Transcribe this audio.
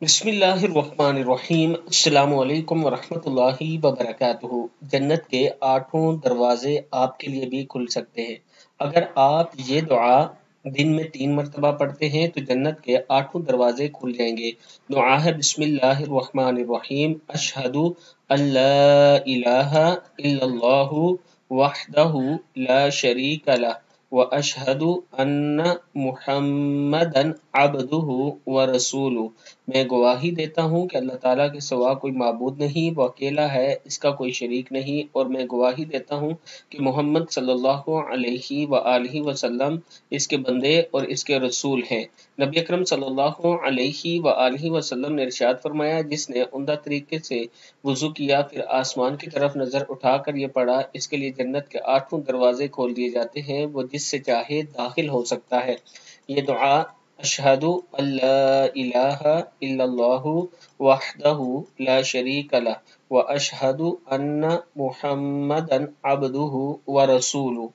بسم اللہ الرحمن الرحیم۔ السلام علیکم ورحمۃ اللہ وبرکاتہ۔ جنت کے 8 دروازے آپ کے لیے بھی کھل سکتے ہیں اگر آپ یہ دعا دن میں 3 مرتبہ پڑھتے ہیں تو جنت کے 8 دروازے کھل جائیں گے۔ دعا ہے بسم اللہ الرحمن الرحیم، اشہد ان لا الہ الا اللہ وحدہ لا شریک لہ واشہد ان محمدا عبدہ ورسولہ۔ میں گواہی دیتا ہوں کہ اللہ تعالیٰ کے سوا کوئی معبود نہیں، وہ اکیلا ہے، اس کا کوئی شریک نہیں، اور میں گواہی دیتا ہوں کہ محمد صلی اللہ علیہ وآلہ وسلم اس کے بندے اور اس کے رسول ہیں۔ نبی اکرم صلی اللہ علیہ وآلہ وسلم نے ارشاد فرمایا، جس نے عمدہ طریقے سے وضو کیا پھر آسمان کی طرف نظر اٹھا کر یہ پڑھا، اس کے لیے جنت کے 8 دروازے کھول دیے جاتے ہیں، وہ جس سے چاہے داخل ہو سکتا ہے۔ یہ دعا اشہد ان لا الہ الا اللہ وحدہ لا شریک لہ واشہد ان محمدا عبدہ ورسولہ۔